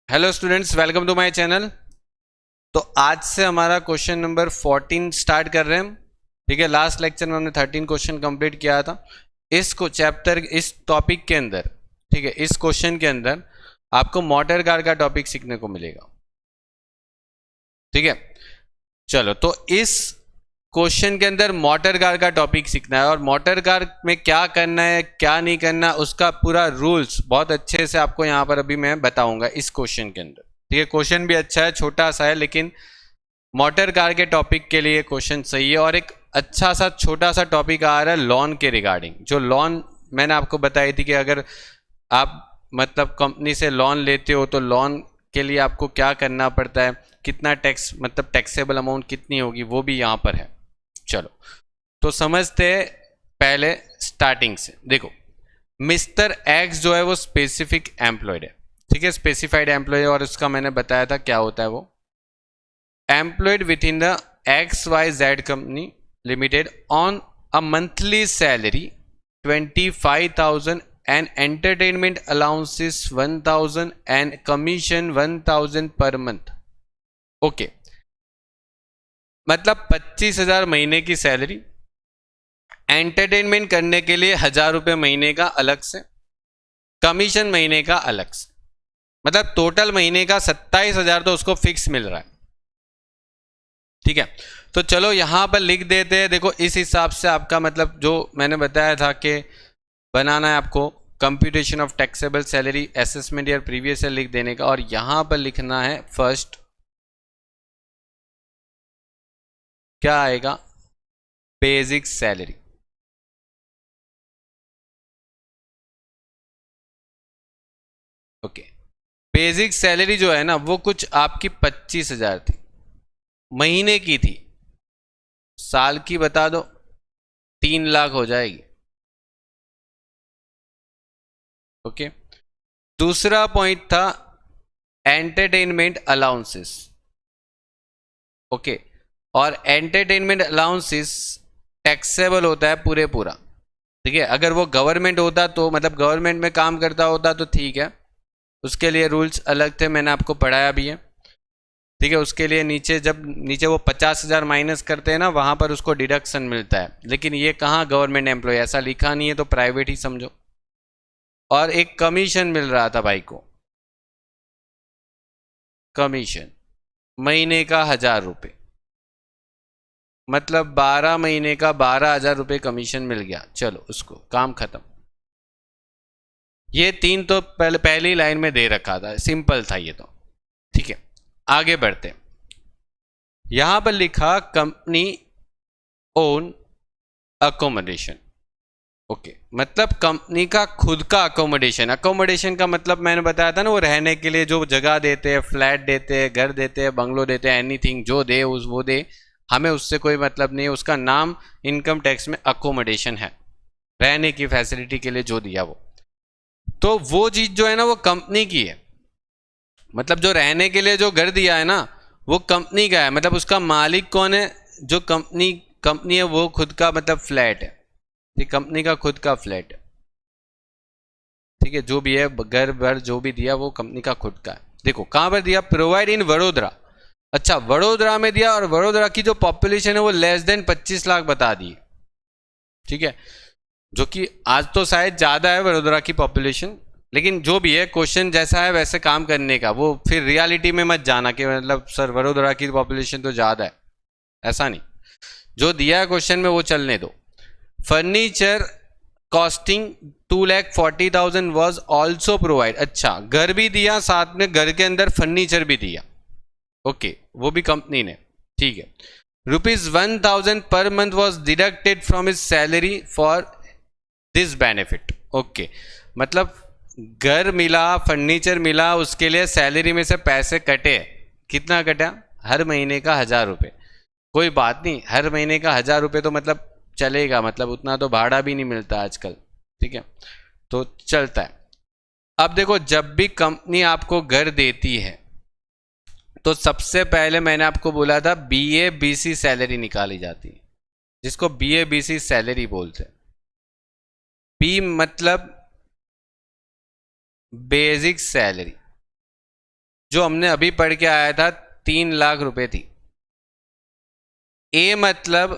Hello students, welcome to my channel. तो आज से हमारा क्वेश्चन नंबर 14 स्टार्ट कर रहे हैं हम। ठीक है, लास्ट लेक्चर में हमने 13 क्वेश्चन कंप्लीट किया था। इस टॉपिक के अंदर, ठीक है, इस क्वेश्चन के अंदर आपको मोटर कार का टॉपिक सीखने को मिलेगा। ठीक है, चलो, तो इस क्वेश्चन के अंदर मोटर कार का टॉपिक सीखना है और मोटर कार में क्या करना है क्या नहीं करना, उसका पूरा रूल्स बहुत अच्छे से आपको यहाँ पर अभी मैं बताऊंगा इस क्वेश्चन के अंदर। ठीक है, क्वेश्चन भी अच्छा है, छोटा सा है, लेकिन मोटर कार के टॉपिक के लिए क्वेश्चन सही है। और एक अच्छा सा छोटा सा टॉपिक आ रहा है लोन के रिगार्डिंग। जो लोन मैंने आपको बताई थी कि अगर आप मतलब कंपनी से लोन लेते हो तो लोन के लिए आपको क्या करना पड़ता है, कितना टैक्स मतलब टैक्सेबल अमाउंट कितनी होगी, वो भी यहाँ पर है। चलो, तो समझते हैं पहले स्टार्टिंग से। देखो, मिस्टर एक्स जो है वो स्पेसिफिक एम्प्लॉयड है। ठीक है, स्पेसिफाइड एम्प्लॉय, और उसका मैंने बताया था क्या होता है वो। Employed with in the XYZ company limited on a monthly salary 25,000 and entertainment allowances 1,000 and commission 1,000 per month. Okay, मतलब 25,000 महीने की सैलरी, एंटरटेनमेंट करने के लिए 1,000 रुपये महीने का अलग से, कमीशन महीने का अलग से, मतलब टोटल महीने का 27,000 तो उसको फिक्स मिल रहा है। ठीक है, तो चलो यहां पर लिख देते हैं। देखो, इस हिसाब से आपका मतलब जो मैंने बताया था कि बनाना है आपको computation of taxable salary assessment year previous year लिख देने का, और यहां पर लिखना है फर्स्ट क्या आएगा, basic salary. Okay, basic salary जो है ना वो कुछ आपकी 25,000 थी, महीने की थी, साल की बता दो 3 लाख हो जाएगी। ओके, दूसरा पॉइंट था एंटरटेनमेंट अलाउंसेस। ओके, और एंटरटेनमेंट अलाउंसेस टैक्सेबल होता है पूरे पूरा। ठीक है, अगर वो गवर्नमेंट होता तो मतलब गवर्नमेंट में काम करता होता तो ठीक है, उसके लिए रूल्स अलग थे, मैंने आपको पढ़ाया भी है। ठीक है, उसके लिए नीचे जब नीचे वो 50,000 माइनस करते हैं ना, वहां पर उसको डिडक्शन मिलता है। लेकिन ये कहाँ गवर्नमेंट एम्प्लॉय, ऐसा लिखा नहीं है, तो प्राइवेट ही समझो। और एक कमीशन मिल रहा था भाई को, कमीशन महीने का 1,000 रुपये, मतलब 12 महीने का 12,000 रुपये कमीशन मिल गया। चलो, उसको काम खत्म। ये तीन तो पहली लाइन में दे रखा था, सिंपल था ये तो। ठीक है, आगे बढ़ते। यहां पर लिखा कंपनी ओन अकोमोडेशन। ओके, मतलब कंपनी का खुद का अकोमोडेशन। अकोमोडेशन का मतलब मैंने बताया था ना, वो रहने के लिए जो जगह देते हैं, फ्लैट देते हैं, घर देते हैं, बंगलो देते हैं, एनीथिंग जो दे उस वो दे, हमें उससे कोई मतलब नहीं है। उसका नाम इनकम टैक्स में अकोमोडेशन है, रहने की फैसिलिटी के लिए जो दिया वो। तो वो चीज जो है ना वो कंपनी की है, मतलब जो रहने के लिए जो घर दिया है ना वो कंपनी का है। मतलब उसका मालिक कौन है, जो कंपनी कंपनी है वो खुद का मतलब फ्लैट है। ठीक, कंपनी का खुद का फ्लैट है। ठीक है, जो भी है घर भर जो भी दिया वो कंपनी का खुद का है। देखो कहां पर दिया, प्रोवाइड इन वडोदरा। अच्छा, वडोदरा में दिया, और वडोदरा की जो पॉपुलेशन है वो लेस देन 25 लाख बता दी। ठीक है, जो कि आज तो शायद ज्यादा है वडोदरा की पॉपुलेशन, लेकिन जो भी है क्वेश्चन जैसा है वैसे काम करने का। वो फिर रियलिटी में मत जाना कि मतलब सर वडोदरा की पॉपुलेशन तो ज्यादा है, ऐसा नहीं। जो दिया है क्वेश्चन में वो चलने दो। Furniture costing 2,40,000 was also provide. अच्छा, घर भी दिया, साथ में घर के अंदर फर्नीचर भी दिया। ओके, वो भी कंपनी ने। ठीक है, ₹1,000 per month was deducted from his salary for this benefit. Okay, मतलब घर मिला, फर्नीचर मिला, उसके लिए सैलरी में से पैसे कटे। कितना कटा, हर महीने का 1,000 रुपये। कोई बात नहीं, हर महीने का 1,000 रुपये तो मतलब चलेगा, मतलब उतना तो भाड़ा भी नहीं मिलता आजकल। ठीक है, तो चलता है। अब देखो, जब भी कंपनी आपको घर देती है तो सबसे पहले मैंने आपको बोला था BA-BC सैलरी निकाली जाती है, जिसको BA-BC सैलरी बोलते हैं। बी मतलब बेसिक सैलरी, जो हमने अभी पढ़ के आया था 3 लाख रुपए थी। ए मतलब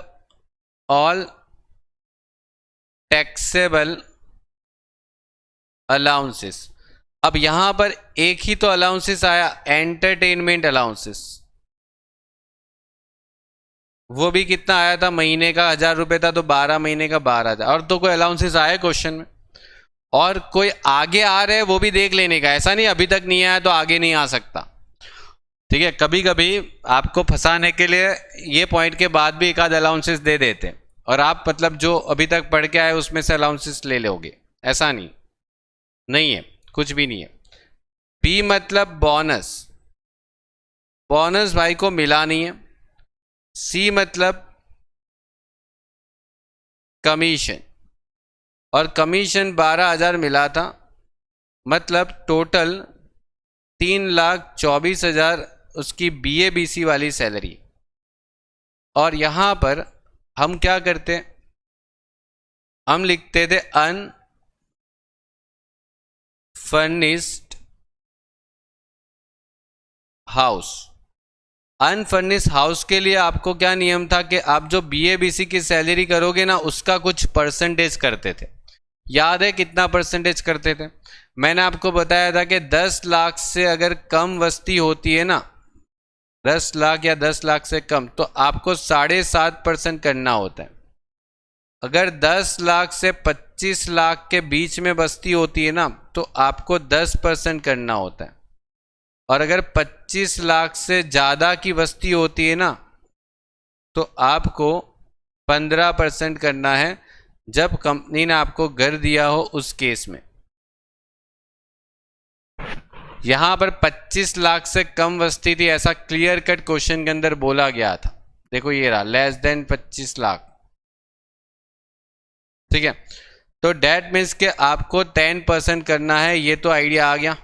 ऑल टैक्सेबल अलाउंसेस। अब यहां पर एक ही तो अलाउंसेस आया, एंटरटेनमेंट अलाउंसेस। वो भी कितना आया था, महीने का 1,000 रुपए था, तो 12 महीने का 12,000। और तो कोई अलाउंसेस आया क्वेश्चन में, और कोई आगे आ रहे हैं वो भी देख लेने का, ऐसा नहीं अभी तक नहीं आया तो आगे नहीं आ सकता। ठीक है, कभी कभी आपको फंसाने के लिए ये पॉइंट के बाद भी एक आध अलाउंसेस दे देते हैं, और आप मतलब जो अभी तक पढ़ के आए उसमें से अलाउंसेस ले लोगे, ऐसा नहीं, नहीं है, कुछ भी नहीं है। बी मतलब बोनस, बोनस भाई को मिला नहीं है। सी मतलब कमीशन, और कमीशन 12,000 मिला था, मतलब टोटल 3,24,000 उसकी बीए बीसी वाली सैलरी। और यहां पर हम क्या करते, हम लिखते थे अनफर्निश्ड हाउस। अनफर्निश्ड हाउस के लिए आपको क्या नियम था कि आप जो बीए बीसी की सैलरी करोगे ना, उसका कुछ परसेंटेज करते थे। याद है कितना परसेंटेज करते थे? मैंने आपको बताया था कि 10 लाख से अगर कम वस्ती होती है ना, 10 लाख या 10 लाख से कम, तो आपको 7.5% करना होता है। अगर 10 लाख से 25 लाख के बीच में बस्ती होती है ना, तो आपको 10% करना होता है। और अगर 25 लाख से ज़्यादा की बस्ती होती है ना, तो आपको 15% करना है, जब कंपनी ने आपको घर दिया हो उस केस में। यहां पर 25 लाख से कम वस्ती थी, ऐसा क्लियर कट क्वेश्चन के अंदर बोला गया था। देखो ये रहा, लेस देन 25 लाख। ठीक है, तो डेट मीन्स के आपको 10% करना है, ये तो आइडिया आ गया।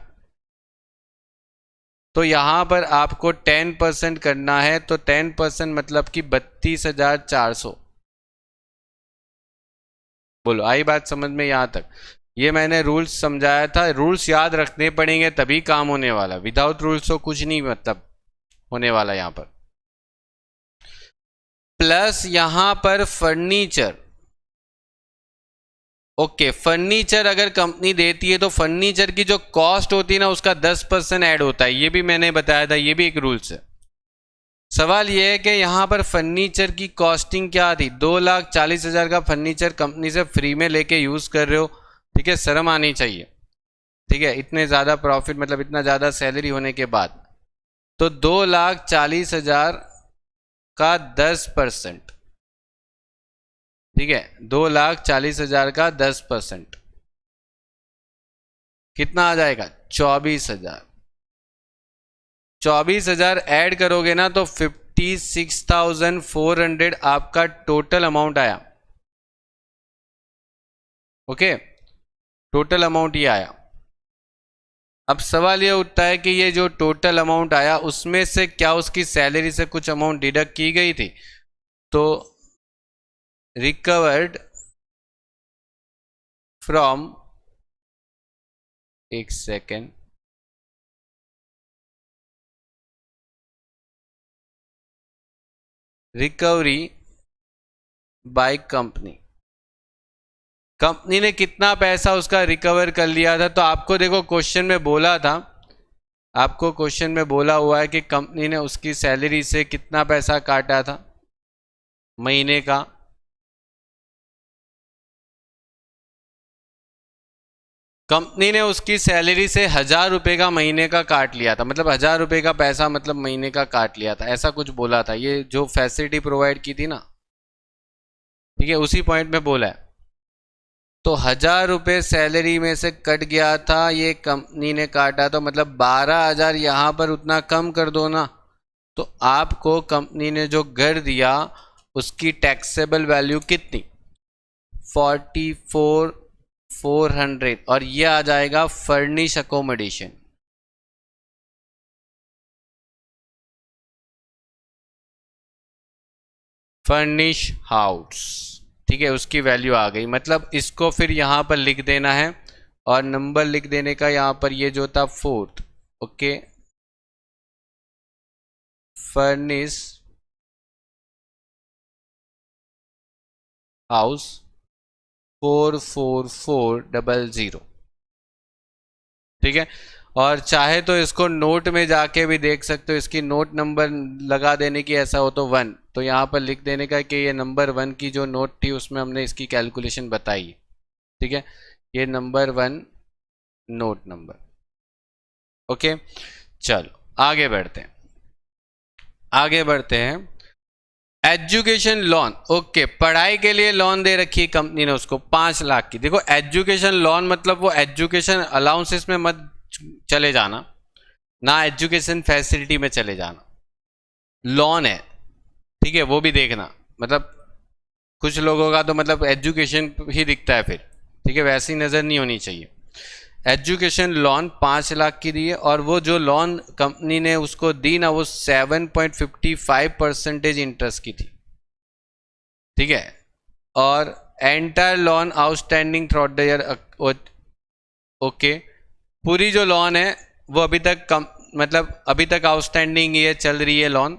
तो यहां पर आपको 10% करना है, तो 10% मतलब कि 32,400। बोलो आई बात समझ में यहां तक? ये मैंने रूल्स समझाया था, रूल्स याद रखने पड़ेंगे तभी काम होने वाला, विदाउट रूल्स तो कुछ नहीं मतलब होने वाला यहां पर। प्लस यहां पर फर्नीचर। ओके, फर्नीचर अगर कंपनी देती है तो फर्नीचर की जो कॉस्ट होती है ना, उसका 10% ऐड होता है, ये भी मैंने बताया था, ये भी एक रूल्स है। सवाल यह है कि यहां पर फर्नीचर की कॉस्टिंग क्या थी, 2,40,000 का फर्नीचर कंपनी से फ्री में लेके यूज कर रहे हो। ठीक है, शर्म आनी चाहिए। ठीक है, इतने ज्यादा प्रॉफिट मतलब इतना ज्यादा सैलरी होने के बाद, तो 2,40,000 का 10%। ठीक है, 2,40,000 का 10% कितना आ जाएगा, 24,000। 24,000 ऐड करोगे ना तो 56,400 आपका टोटल अमाउंट आया। ओके, टोटल अमाउंट ये आया। अब सवाल ये उठता है कि ये जो टोटल अमाउंट आया उसमें से क्या उसकी सैलरी से कुछ अमाउंट डिडक्ट की गई थी? तो रिकवर्ड फ्रॉम, एक second, recovery by company. Company ने कितना पैसा उसका रिकवर कर लिया था? तो आपको देखो क्वेश्चन में बोला था, आपको क्वेश्चन में बोला हुआ है कि कंपनी ने उसकी सैलरी से कितना पैसा काटा था महीने का। कंपनी ने उसकी सैलरी से 1,000 रुपए का महीने का काट लिया था, मतलब 1,000 रुपए का पैसा मतलब महीने का काट लिया था, ऐसा कुछ बोला था। ये जो फैसिलिटी प्रोवाइड की थी ना, ठीक है, उसी पॉइंट में बोला है। तो 1,000 रुपए सैलरी में से कट गया था, ये कंपनी ने काटा, तो मतलब 12,000 यहां पर उतना कम कर दो ना, तो आपको कंपनी ने जो घर दिया उसकी टैक्सेबल वैल्यू कितनी, 44,400, और ये आ जाएगा फर्निश अकोमोडेशन। Furnish house. ठीक है, उसकी वैल्यू आ गई, मतलब इसको फिर यहां पर लिख देना है, और नंबर लिख देने का यहां पर ये जो था 4th। Okay, furnish house 44400। ठीक है, और चाहे तो इसको नोट में जाके भी देख सकते हो, इसकी नोट नंबर लगा देने की, ऐसा हो तो 1, तो यहाँ पर लिख देने का कि ये नंबर 1 की जो नोट थी उसमें हमने इसकी कैलकुलेशन बताई। ठीक है, ये नंबर 1 नोट नंबर। ओके, चलो आगे बढ़ते हैं, आगे बढ़ते हैं। एजुकेशन लोन, ओके, पढ़ाई के लिए लोन दे रखी है कंपनी ने उसको 5 लाख की। देखो एजुकेशन लोन मतलब वो एजुकेशन अलाउंसेस में मत चले जाना, ना एजुकेशन फैसिलिटी में चले जाना, लोन है। ठीक है, वो भी देखना, मतलब कुछ लोगों का तो मतलब एजुकेशन ही दिखता है फिर। ठीक है, वैसी नज़र नहीं होनी चाहिए। एजुकेशन लोन 5 लाख की दी है, और वो जो लोन कंपनी ने उसको दी ना, वो 7.55% इंटरेस्ट की थी। ठीक है, और entire loan outstanding through the year. Okay, पूरी जो लोन है वो अभी तक मतलब अभी तक आउटस्टैंडिंग ही है, चल रही है loan.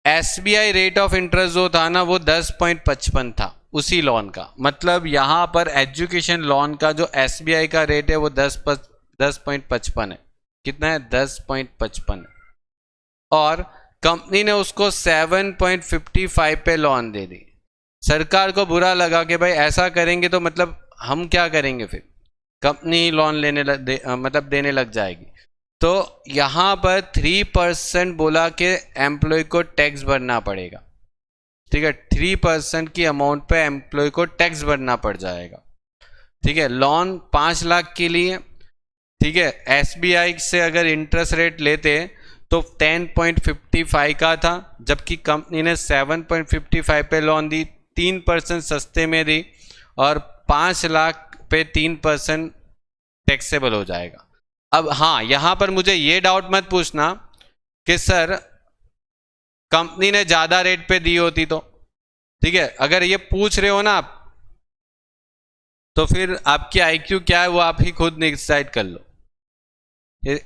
SBI rate of interest जो था ना वो 10.55 था उसी लोन का। मतलब यहाँ पर एजुकेशन लोन का जो एसबीआई का रेट है वो 10.55 है। कितना है? 10.55। और कंपनी ने उसको 7.55 पे लोन दे दी। सरकार को बुरा लगा कि भाई ऐसा करेंगे तो मतलब हम क्या करेंगे, फिर कंपनी ही लोन मतलब देने लग जाएगी। तो यहाँ पर 3% बोला कि एम्प्लॉय को टैक्स भरना पड़ेगा। ठीक है, 3% की अमाउंट पे एम्प्लॉय को टैक्स भरना पड़ जाएगा। ठीक है, लोन 5 लाख के लिए। ठीक है, एसबीआई से अगर इंटरेस्ट रेट लेते तो 10.55 का था, जबकि कंपनी ने 7.55 पे लोन दी, 3% सस्ते में दी, और 5 लाख पे 3% टैक्सेबल हो जाएगा। अब हाँ, यहां पर मुझे ये डाउट मत पूछना कि सर कंपनी ने ज्यादा रेट पे दी होती तो। ठीक है, अगर ये पूछ रहे हो ना आप, तो फिर आपकी आईक्यू क्या है वो आप ही खुद डिसाइड कर लो।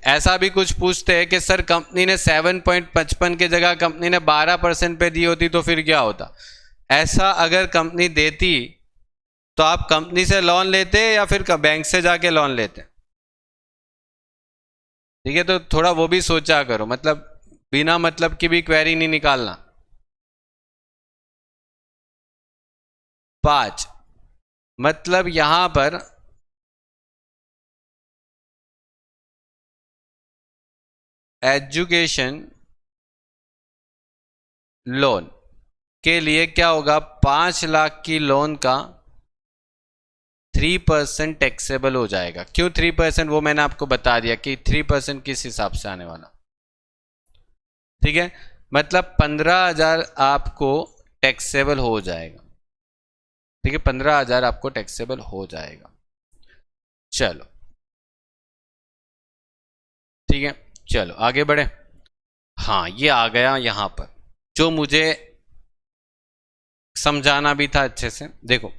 ऐसा भी कुछ पूछते हैं कि सर कंपनी ने 7.55 की जगह कंपनी ने 12% पे दी होती तो फिर क्या होता। ऐसा अगर कंपनी देती तो आप कंपनी से लोन लेते या फिर बैंक से जाके लोन लेते? ठीक है, तो थोड़ा वो भी सोचा करो, मतलब बिना मतलब की भी क्वेरी नहीं निकालना। 5 मतलब यहां पर एजुकेशन लोन के लिए क्या होगा, 5 लाख की लोन का 3% टैक्सेबल हो जाएगा। क्यों 3%? वो मैंने आपको बता दिया कि 3% किस हिसाब से आने वाला। ठीक है, मतलब 15,000 आपको टैक्सेबल हो जाएगा। ठीक है, 15,000 आपको टैक्सेबल हो जाएगा। चलो ठीक है, चलो आगे बढ़े। हाँ, ये आ गया यहां पर जो मुझे समझाना भी था अच्छे से। देखो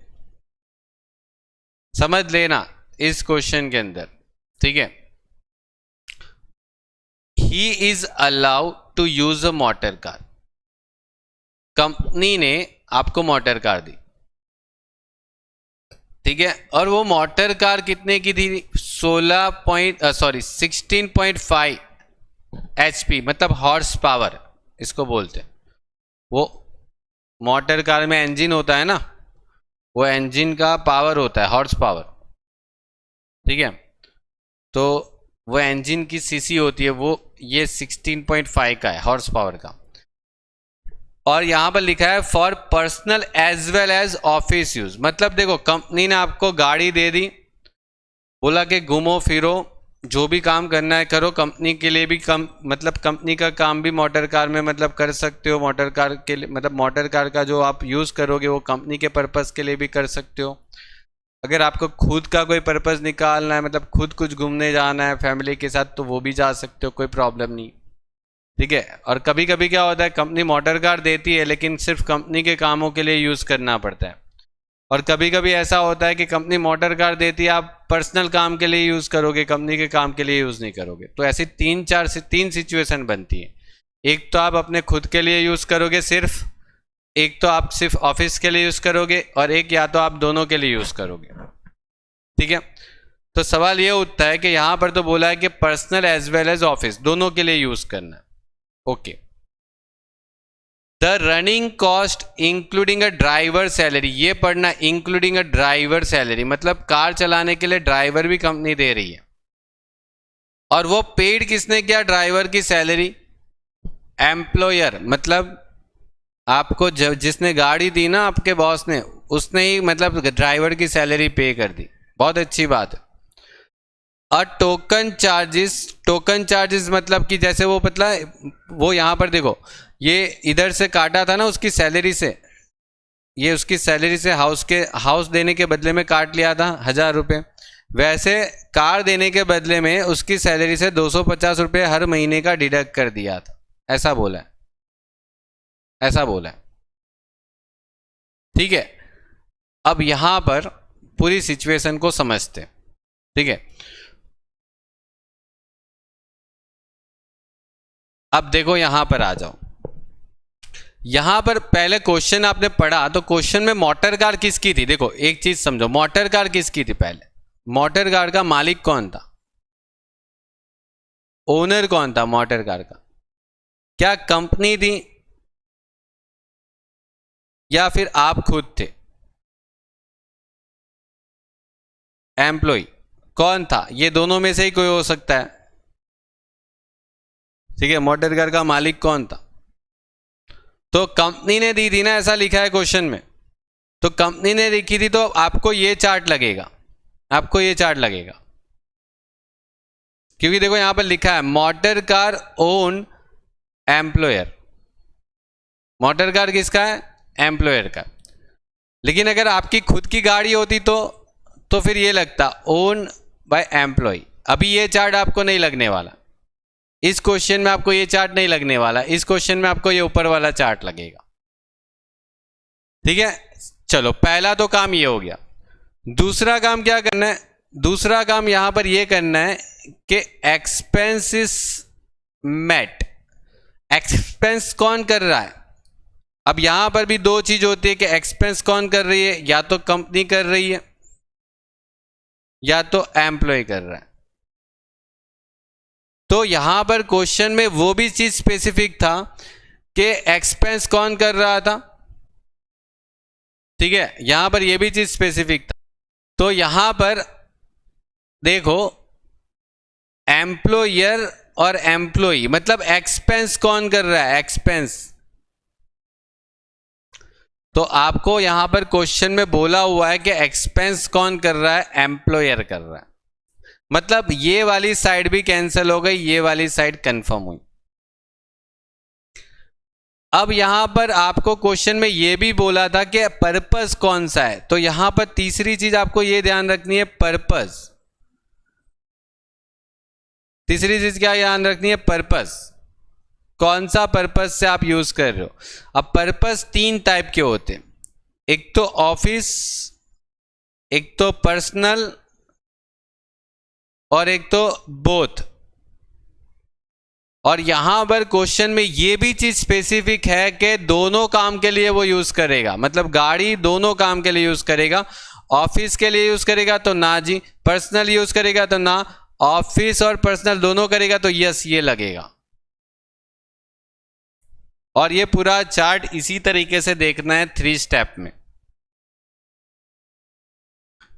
समझ लेना इस क्वेश्चन के अंदर। ठीक है, he is allowed to use a motor car. Company ने आपको मोटर कार दी। ठीक है, और वो मोटर कार कितने की थी? 16.5 HP, मतलब हॉर्स पावर इसको बोलते हैं। वो मोटर कार में इंजन होता है ना, वो इंजन का पावर होता है हॉर्स पावर। ठीक है, तो वो इंजन की सीसी होती है, वो ये 16.5 का है हॉर्स पावर का। और यहां पर लिखा है for personal as well as office use. मतलब देखो कंपनी ने आपको गाड़ी दे दी, बोला कि घूमो फिरो, जो भी काम करना है करो। कंपनी के लिए भी मतलब कंपनी का काम भी मोटर कार में मतलब कर सकते हो। मोटर कार के लिए मतलब मोटर कार का जो आप यूज़ करोगे वो कंपनी के पर्पज़ के लिए भी कर सकते हो। अगर आपको खुद का कोई पर्पज़ निकालना है, मतलब खुद कुछ घूमने जाना है फैमिली के साथ, तो वो भी जा सकते हो, कोई प्रॉब्लम नहीं। ठीक है, और कभी कभी क्या होता है कंपनी मोटर कार देती है लेकिन सिर्फ कंपनी के कामों के लिए यूज़ करना पड़ता है। और कभी कभी ऐसा होता है कि कंपनी मोटर कार देती है, आप पर्सनल काम के लिए यूज़ करोगे, कंपनी के काम के लिए यूज़ नहीं करोगे। तो ऐसी 3 सिचुएशन बनती है। एक तो आप अपने खुद के लिए यूज़ करोगे सिर्फ, एक तो आप सिर्फ ऑफिस के लिए यूज़ करोगे, और एक या तो आप दोनों के लिए यूज़ करोगे। ठीक है, तो सवाल ये उठता है कि यहाँ पर तो बोला है कि personal as well as office दोनों के लिए यूज़ करना है। Okay, the running cost including a driver salary, ये पढ़ना, इंक्लूडिंग अ ड्राइवर सैलरी मतलब कार चलाने के लिए ड्राइवर भी कंपनी दे रही है, और वो पेड किसने किया ड्राइवर की सैलरी? एम्प्लॉयर, मतलब आपको जिसने गाड़ी दी ना आपके बॉस ने, उसने ही मतलब ड्राइवर की सैलरी पे कर दी। बहुत अच्छी बात है। और टोकन चार्जेस मतलब कि जैसे वो वो यहाँ पर देखो, ये इधर से काटा था ना उसकी सैलरी से, ये उसकी सैलरी से हाउस देने के बदले में काट लिया था 1000 रुपये, वैसे कार देने के बदले में उसकी सैलरी से 250 रुपये हर महीने का डिडक्ट कर दिया था। ऐसा बोला है, ऐसा बोला है। ठीक है, अब यहां पर पूरी सिचुएशन को समझते। ठीक है, अब देखो यहां पर आ जाओ। यहां पर पहले क्वेश्चन आपने पढ़ा तो क्वेश्चन में मोटर कार किसकी थी? देखो एक चीज समझो, मोटर कार किसकी थी? पहले मोटर कार का मालिक कौन था? ओनर कौन था मोटर कार का? क्या कंपनी थी या फिर आप खुद थे? एम्प्लॉय कौन था? ये दोनों में से ही कोई हो सकता है। ठीक है, मोटर कार का मालिक कौन था? तो कंपनी ने दी थी ना, ऐसा लिखा है क्वेश्चन में। तो कंपनी ने लिखी थी तो आपको ये चार्ट लगेगा, आपको ये चार्ट लगेगा, क्योंकि देखो यहां पर लिखा है motor car own employer. Motor car किसका है? एम्प्लॉयर का। लेकिन अगर आपकी खुद की गाड़ी होती तो फिर ये लगता ओन बाय एम्प्लॉय। अभी ये चार्ट आपको नहीं लगने वाला, इस क्वेश्चन में आपको ये चार्ट नहीं लगने वाला, इस क्वेश्चन में आपको ये ऊपर वाला चार्ट लगेगा। ठीक है, चलो पहला तो काम ये हो गया। दूसरा काम क्या करना है? दूसरा काम यहां पर ये करना है कि एक्सपेंसेस मेट। एक्सपेंस कौन कर रहा है? अब यहां पर भी दो चीज होती है कि एक्सपेंस कौन कर रही है, या तो कंपनी कर रही है या तो एम्प्लॉय कर रहा है। तो यहां पर क्वेश्चन में वो भी चीज स्पेसिफिक था कि एक्सपेंस कौन कर रहा था। ठीक है, यहां पर ये भी चीज स्पेसिफिक था। तो यहां पर देखो एम्प्लॉयर और एम्प्लॉई, मतलब एक्सपेंस कौन कर रहा है? एक्सपेंस। तो आपको यहां पर क्वेश्चन में बोला हुआ है कि एक्सपेंस कौन कर रहा है? एम्प्लॉयर कर रहा है। मतलब ये वाली साइड भी कैंसिल हो गई, ये वाली साइड कंफर्म हुई। अब यहां पर आपको क्वेश्चन में ये भी बोला था कि पर्पस कौन सा है, तो यहां पर तीसरी चीज आपको ये ध्यान रखनी है, पर्पस। तीसरी चीज क्या ध्यान रखनी है? पर्पस। कौन सा पर्पस से आप यूज कर रहे हो? अब पर्पस 3 टाइप के होते हैं, एक तो ऑफिस, एक तो पर्सनल, और एक तो बोथ। और यहां पर क्वेश्चन में ये भी चीज स्पेसिफिक है कि दोनों काम के लिए वो यूज करेगा, मतलब गाड़ी दोनों काम के लिए यूज करेगा। ऑफिस के लिए यूज करेगा तो ना जी, पर्सनल यूज करेगा तो ना, ऑफिस और पर्सनल दोनों करेगा तो यस ये लगेगा। और ये पूरा चार्ट इसी तरीके से देखना है 3 स्टेप में।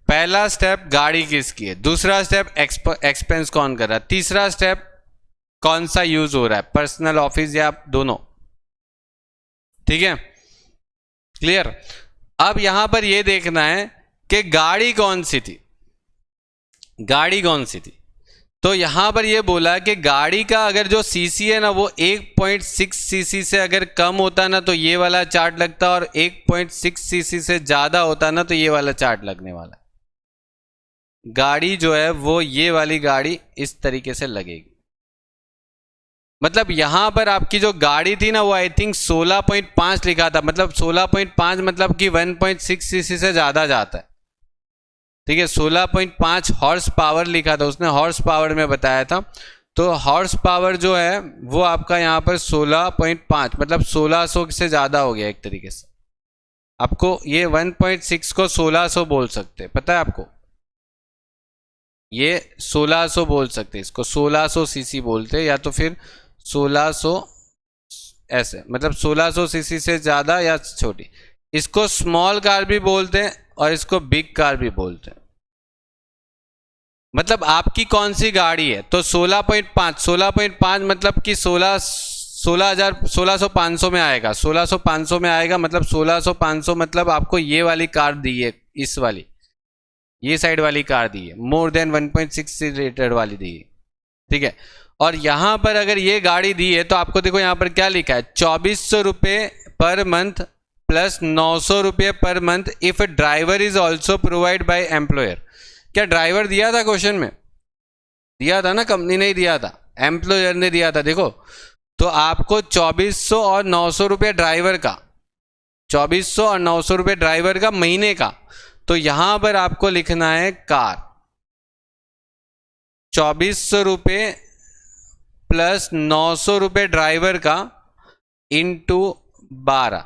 पहला स्टेप गाड़ी किसकी है, दूसरा स्टेप एक्सपेंस कौन कर रहा है, तीसरा स्टेप कौन सा यूज हो रहा है, पर्सनल, ऑफिस या दोनों। ठीक है, क्लियर। अब यहां पर यह देखना है कि गाड़ी कौन सी थी, गाड़ी कौन सी थी। तो यहां पर यह बोला कि गाड़ी का अगर जो सीसी है ना वो 1.6 सीसी से अगर कम होता ना तो ये वाला चार्ट लगता, और 1.6 सीसी से ज्यादा होता ना तो ये वाला चार्ट लगने वाला। गाड़ी जो है वो ये वाली गाड़ी इस तरीके से लगेगी। मतलब यहां पर आपकी जो गाड़ी थी ना वो आई थिंक 16.5 लिखा था, मतलब 16.5 मतलब कि 1.6 सीसी से ज्यादा जाता है। ठीक है, 16.5 हॉर्स पावर लिखा था उसने, हॉर्स पावर में बताया था। तो हॉर्स पावर जो है वो आपका यहाँ पर 16.5 मतलब 1600 से ज़्यादा हो गया एक तरीके से। आपको ये 1.6 को 1600 बोल सकते हैं, पता है आपको, ये 1600 बोल सकते हैं, इसको 1600 सीसी बोलते हैं, या तो फिर 1600 ऐसे, मतलब 1600 सीसी से ज़्यादा या छोटी। इसको स्मॉल कार भी बोलते हैं और इसको बिग कार भी बोलते हैं। मतलब आपकी कौन सी गाड़ी है, तो 16.5 मतलब कि 1600 में आएगा, 1600 में आएगा, मतलब 1600 मतलब आपको ये वाली कार दी है, इस वाली ये साइड वाली कार दी है, मोर देन 1.6 लीटर वाली दी है, ठीक है। और यहां पर अगर ये गाड़ी दी है तो आपको देखो यहां पर क्या लिखा है, 2400 रुपये पर मंथ प्लस 900 रुपये per month if driver is also provide by employer. क्या ड्राइवर दिया था क्वेश्चन में? दिया था ना, कंपनी ने ही दिया था, एम्प्लॉयर ने दिया था। देखो तो आपको 2400 और 900 रुपये ड्राइवर का, 2400 और 900 रुपये ड्राइवर का महीने का, तो यहां पर आपको लिखना है कार 2400 रुपये प्लस 900 रुपये ड्राइवर का इंटू 12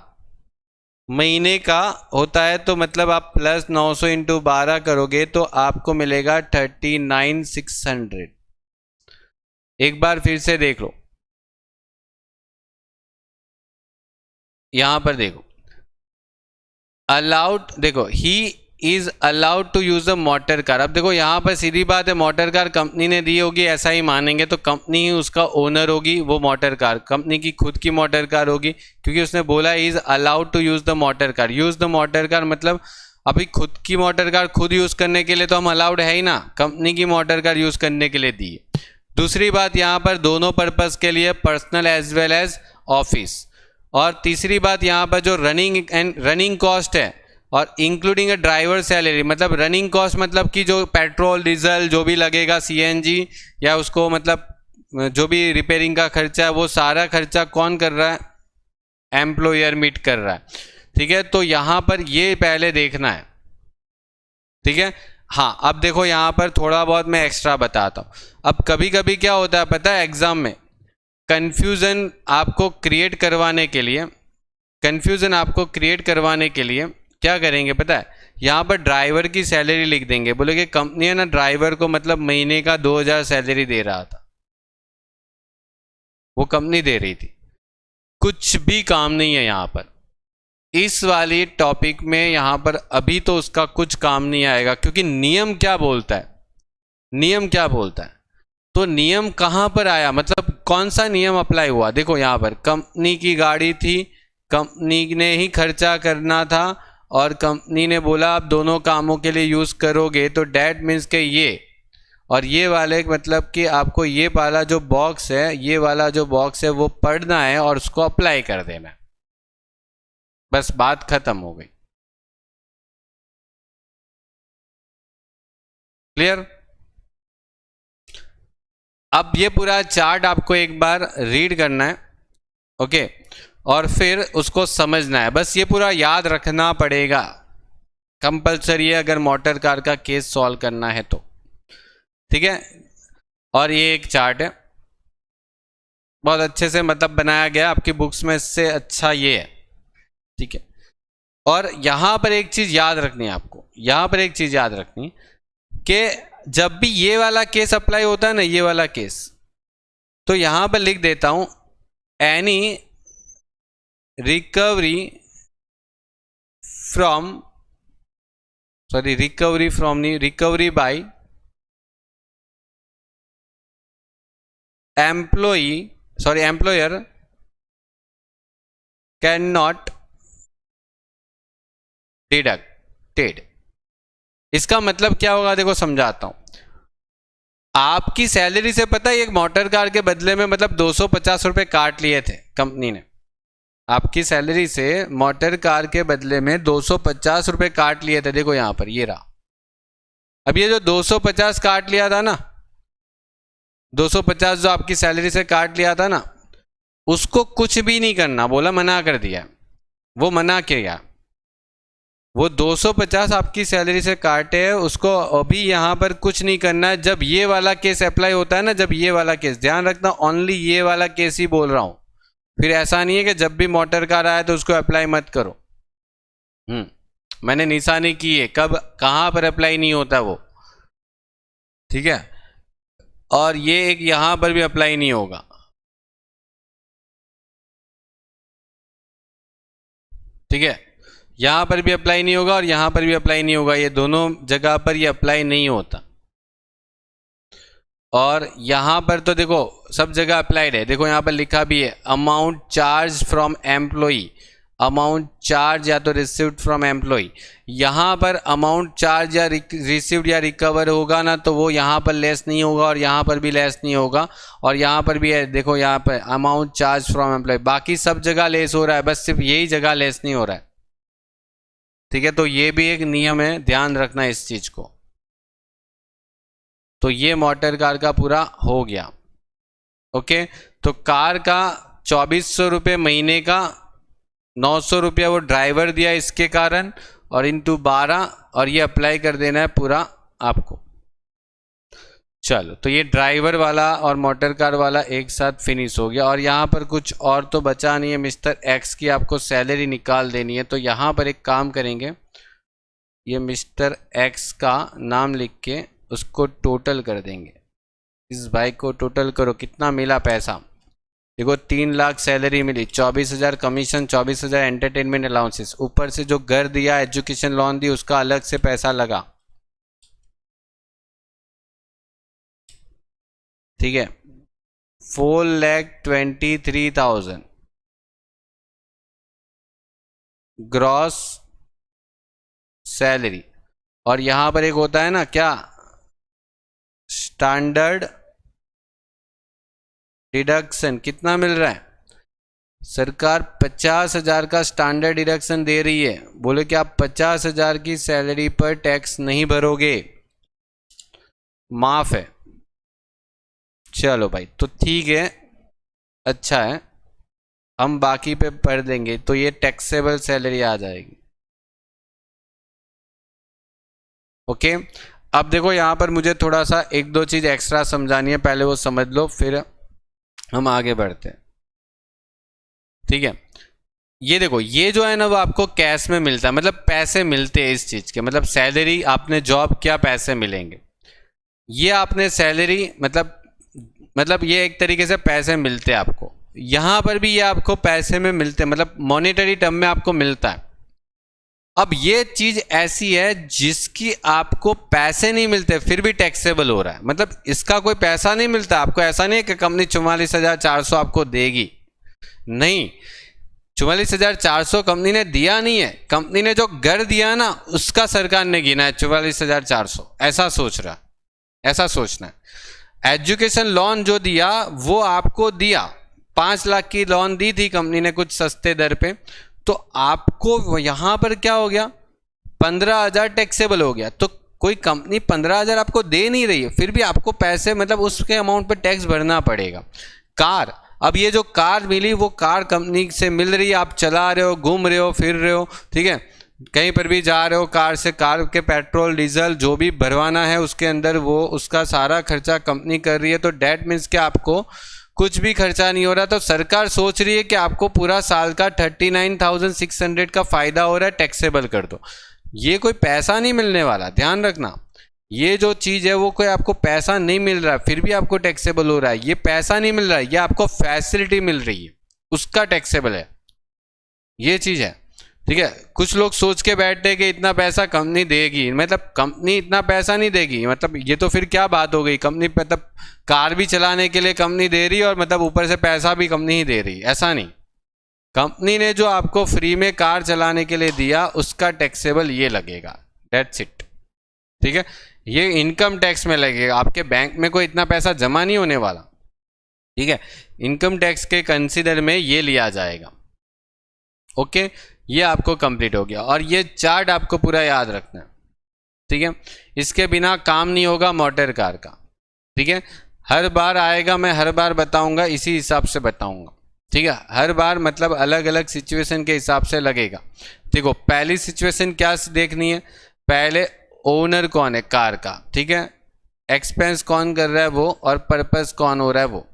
महीने का होता है, तो मतलब आप प्लस 900 इंटू 12 करोगे तो आपको मिलेगा 39,600। एक बार फिर से देख लो, यहां पर देखो अलाउड, देखो he is allowed to use a motor car. अब देखो यहाँ पर सीधी बात है, मोटर कार कंपनी ने दी होगी ऐसा ही मानेंगे, तो कंपनी ही उसका ओनर होगी, वो मोटर कार कंपनी की खुद की मोटर कार होगी, क्योंकि उसने बोला is allowed to use the motor car. Use the motor car मतलब अभी खुद की मोटर कार खुद यूज करने के लिए तो हम अलाउड है ही ना, कंपनी की मोटर कार यूज करने के लिए दी है। दूसरी बात यहाँ पर दोनों पर्पज के लिए, personal as well as office. और तीसरी बात यहाँ पर जो रनिंग कॉस्ट है और इंक्लूडिंग अ ड्राइवर सैलरी, मतलब रनिंग कॉस्ट मतलब कि जो पेट्रोल डीजल जो भी लगेगा, सीएनजी या उसको मतलब जो भी रिपेयरिंग का खर्चा है, वो सारा खर्चा कौन कर रहा है? एम्प्लॉयर मीट कर रहा है, ठीक है। तो यहाँ पर ये पहले देखना है, ठीक है। हाँ अब देखो यहाँ पर थोड़ा बहुत मैं एक्स्ट्रा बताता हूँ। अब कभी कभी क्या होता है पता है, एग्जाम में कंफ्यूजन आपको क्रिएट करवाने के लिए, क्या करेंगे पता है, यहाँ पर ड्राइवर की सैलरी लिख देंगे, बोलेंगे कंपनी है ना ड्राइवर को मतलब महीने का 2000 सैलरी दे रहा था, वो कंपनी दे रही थी। कुछ भी काम नहीं है यहाँ पर इस वाली टॉपिक में, यहाँ पर अभी तो उसका कुछ काम नहीं आएगा, क्योंकि नियम क्या बोलता है, तो नियम कहाँ पर आया, मतलब कौन सा नियम अप्लाई हुआ। देखो यहाँ पर कंपनी की गाड़ी थी, कंपनी ने ही खर्चा करना था, और कंपनी ने बोला आप दोनों कामों के लिए यूज़ करोगे, तो डैट मीन्स के ये और ये वाले, मतलब कि आपको ये वाला जो बॉक्स है, ये वाला जो बॉक्स है वो पढ़ना है और उसको अप्लाई कर देना है, बस बात खत्म हो गई। क्लियर? अब ये पूरा चार्ट आपको एक बार रीड करना है, ओके, और फिर उसको समझना है, बस ये पूरा याद रखना पड़ेगा, कंपलसरी है अगर मोटर कार का केस सॉल्व करना है तो, ठीक है। और ये एक चार्ट है, बहुत अच्छे से मतलब बनाया गया, आपकी बुक्स में इससे अच्छा ये है, ठीक है। और यहाँ पर एक चीज़ याद रखनी है आपको, कि जब भी ये वाला केस अप्लाई होता है ना, ये वाला केस, तो यहाँ पर लिख देता हूँ any recovery by employer can not deducted. इसका मतलब क्या होगा, देखो समझाता हूं। आपकी सैलरी से पता है एक मोटर कार के बदले में मतलब 250 रुपये काट लिए थे कंपनी ने, आपकी सैलरी से मोटर कार के बदले में 250 रुपये काट लिए थे। देखो यहां पर ये रहा, अब ये जो 250 काट लिया था ना, 250 जो आपकी सैलरी से काट लिया था ना, उसको कुछ भी नहीं करना बोला, मना कर दिया, वो मना किया, वो 250 आपकी सैलरी से काटे है, उसको अभी यहाँ पर कुछ नहीं करना है। जब ये वाला केस अप्लाई होता है ना, जब ये वाला केस, ध्यान रखना ओनली ये वाला केस ही बोल रहा हूँ, फिर ऐसा नहीं है कि जब भी मोटर कार आए तो उसको अप्लाई मत करो। मैंने निशानी की है कब कहाँ पर अप्लाई नहीं होता वो, ठीक है। और ये एक यहां पर भी अप्लाई नहीं होगा, ठीक है। यहां पर भी अप्लाई नहीं होगा और यहां पर भी अप्लाई नहीं होगा, ये दोनों जगह पर ये अप्लाई नहीं होता। और यहां पर तो देखो सब जगह अप्लाइड है, देखो यहां पर लिखा भी है amount charge from employee, amount charge या तो रिसीव्ड फ्रॉम एम्प्लॉई। यहाँ पर अमाउंट चार्ज या रिसीव्ड या रिकवर होगा ना, तो वो यहाँ पर लेस नहीं होगा और यहाँ पर भी लेस नहीं होगा। और यहाँ पर भी है, देखो यहाँ पर अमाउंट चार्ज फ्रॉम एम्प्लॉय, बाकी सब जगह लेस हो रहा है, बस सिर्फ यही जगह लेस नहीं हो रहा है, ठीक है। तो ये भी एक नियम है, ध्यान रखना इस चीज को। तो ये मोटर कार का पूरा हो गया, ओके। तो कार का 2400 रुपये महीने का, 900 रुपया वो ड्राइवर दिया इसके कारण, और इंटू 12, और ये अप्लाई कर देना है पूरा आपको। चलो, तो ये ड्राइवर वाला और मोटर कार वाला एक साथ फिनिश हो गया। और यहाँ पर कुछ और तो बचा नहीं है, मिस्टर एक्स की आपको सैलरी निकाल देनी है। तो यहाँ पर एक काम करेंगे, ये मिस्टर एक्स का नाम लिख के उसको टोटल कर देंगे। इस भाई को टोटल करो, कितना मिला पैसा, देखो 3 लाख सैलरी मिली, 24,000 कमीशन, 24,000 एंटरटेनमेंट अलाउंसेस, ऊपर से जो घर दिया, एजुकेशन लोन दी, उसका अलग से पैसा लगा, ठीक है। 4,23,000 ग्रॉस सैलरी। और यहां पर एक होता है ना क्या, स्टैंडर्ड डिडक्शन, कितना मिल रहा है, सरकार 50,000 का स्टैंडर्ड डिडक्शन दे रही है। बोले कि आप 50,000 की सैलरी पर टैक्स नहीं भरोगे, माफ है। चलो भाई, तो ठीक है, अच्छा है, हम बाकी पे पढ़ देंगे। तो ये टैक्सेबल सैलरी आ जाएगी, ओके। अब देखो यहाँ पर मुझे थोड़ा सा 1-2 चीज एक्स्ट्रा समझानी है, पहले वो समझ लो फिर हम आगे बढ़ते हैं, ठीक है। ये देखो, ये जो है ना वो आपको कैश में मिलता है, मतलब पैसे मिलते हैं इस चीज के, मतलब सैलरी आपने जॉब किया, पैसे मिलेंगे। ये आपने सैलरी मतलब ये एक तरीके से पैसे मिलते हैं आपको। यहां पर भी ये आपको पैसे में मिलते हैं, मतलब मॉनेटरी टर्म में आपको मिलता है। अब ये चीज ऐसी है जिसकी आपको पैसे नहीं मिलते फिर भी टैक्सेबल हो रहा है, मतलब इसका कोई पैसा नहीं मिलता आपको। ऐसा नहीं है कि कंपनी 44,400 आपको देगी, नहीं, 44,400 कंपनी ने दिया नहीं है, कंपनी ने जो घर दिया ना उसका सरकार ने गिना है 44,400, ऐसा सोच रहा, ऐसा सोचना है। एजुकेशन लोन जो दिया वो आपको दिया, 5 लाख की लोन दी थी कंपनी ने कुछ सस्ते दर पे, तो आपको यहां पर क्या हो गया, 15,000 टैक्सेबल हो गया। तो कोई कंपनी 15,000 आपको दे नहीं रही है, फिर भी आपको पैसे, मतलब उसके अमाउंट पर टैक्स भरना पड़ेगा। कार, अब ये जो कार मिली वो कार कंपनी से मिल रही है, आप चला रहे हो, घूम रहे हो, फिर रहे हो, ठीक है, कहीं पर भी जा रहे हो कार से, कार के पेट्रोल डीजल जो भी भरवाना है उसके अंदर वो उसका सारा खर्चा कंपनी कर रही है। तो डेट मीन्स कि आपको कुछ भी खर्चा नहीं हो रहा। तो सरकार सोच रही है कि आपको पूरा साल का 39,600 का फायदा हो रहा है, टैक्सेबल कर दो। ये कोई पैसा नहीं मिलने वाला, ध्यान रखना, ये जो चीज़ है वो कोई आपको पैसा नहीं मिल रहा है फिर भी आपको टैक्सेबल हो रहा है, ये पैसा नहीं मिल रहा है, ये आपको फैसिलिटी मिल रही है, उसका टैक्सेबल है, ये चीज़ है, ठीक है। कुछ लोग सोच के बैठते हैं कि इतना पैसा कंपनी देगी, मतलब कंपनी इतना पैसा नहीं देगी, मतलब ये तो फिर क्या बात हो गई, कंपनी मतलब कार भी चलाने के लिए कंपनी दे रही है और मतलब ऊपर से पैसा भी कंपनी ही दे रही है, ऐसा नहीं। कंपनी ने जो आपको फ्री में कार चलाने के लिए दिया उसका टैक्सेबल ये लगेगा, दैट्स इट, ठीक है। ये इनकम टैक्स में लगेगा, आपके बैंक में कोई इतना पैसा जमा नहीं होने वाला, ठीक है। इनकम टैक्स के कंसीडर में ये लिया जाएगा, ओके। ये आपको कंप्लीट हो गया। और ये चार्ट आपको पूरा याद रखना है, ठीक है, इसके बिना काम नहीं होगा मोटर कार का, ठीक है। हर बार आएगा, मैं हर बार बताऊंगा, इसी हिसाब से बताऊंगा, ठीक है। हर बार मतलब अलग अलग सिचुएशन के हिसाब से लगेगा। देखो पहली सिचुएशन क्या देखनी है, पहले ओनर कौन है कार का, ठीक है, एक्सपेंस कौन कर रहा है वो, और पर्पस कौन हो रहा है वो।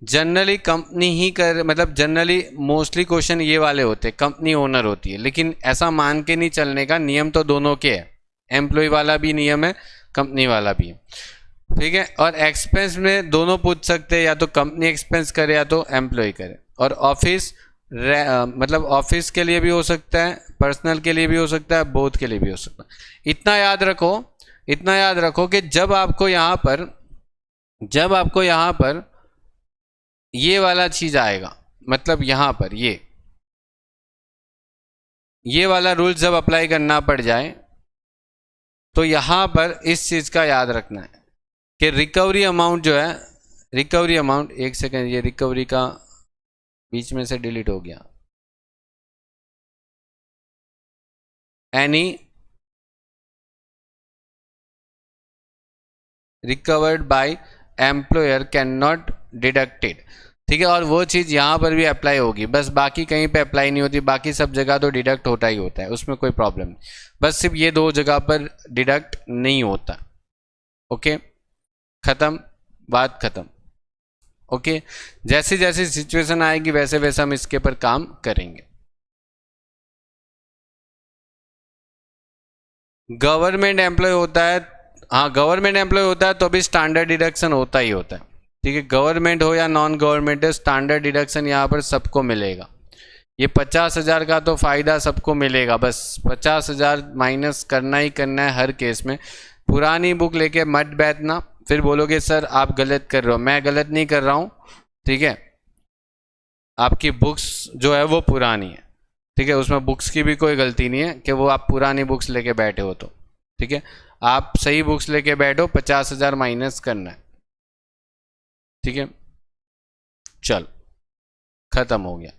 जनरली कंपनी ही कर, मतलब जनरली मोस्टली क्वेश्चन ये वाले होते हैं, कंपनी ओनर होती है, लेकिन ऐसा मान के नहीं चलने का, नियम तो दोनों के है, एम्प्लॉय वाला भी नियम है, कंपनी वाला भी है, ठीक है। और एक्सपेंस में दोनों पूछ सकते हैं, या तो कंपनी एक्सपेंस करे या तो एम्प्लॉय करे। और ऑफिस मतलब ऑफिस के लिए भी हो सकता है, पर्सनल के लिए भी हो सकता है, बोथ के लिए भी हो सकता है। इतना याद रखो, इतना याद रखो कि जब आपको यहाँ पर ये वाला चीज आएगा, मतलब यहाँ पर ये वाला रूल जब अप्लाई करना पड़ जाए, तो यहाँ पर इस चीज का याद रखना है कि रिकवरी अमाउंट जो है, रिकवरी अमाउंट, एक सेकेंड, ये रिकवरी का बीच में से डिलीट हो गया, any recovered by employer can not deducted, ठीक है। और वो चीज़ यहाँ पर भी अप्लाई होगी, बस बाकी कहीं पे अप्लाई नहीं होती, बाकी सब जगह तो डिडक्ट होता ही होता है, उसमें कोई प्रॉब्लम नहीं, बस सिर्फ ये 2 जगह पर डिडक्ट नहीं होता। ओके, खत्म, बात खत्म। ओके, जैसी जैसी सिचुएशन आएगी वैसे वैसे हम इसके पर काम करेंगे। गवर्नमेंट एम्प्लॉय होता है, हाँ गवर्नमेंट एम्प्लॉय होता है तो भी स्टैंडर्ड डिडक्शन होता ही होता है, ठीक है। गवर्नमेंट हो या नॉन गवर्नमेंट हो, स्टैंडर्ड डिडक्शन यहाँ पर सबको मिलेगा। ये 50,000 का तो फायदा सबको मिलेगा, बस 50,000 माइनस करना ही करना है हर केस में। पुरानी बुक लेके मत बैठना, फिर बोलोगे सर आप गलत कर रहे हो, मैं गलत नहीं कर रहा हूँ, ठीक है। आपकी बुक्स जो है वो पुरानी है, ठीक है, उसमें बुक्स की भी कोई गलती नहीं है कि वो आप पुरानी बुक्स लेके बैठे हो, तो ठीक है, आप सही बुक्स लेके बैठो, 50,000 माइनस करना है, ठीक है। चल, खत्म हो गया।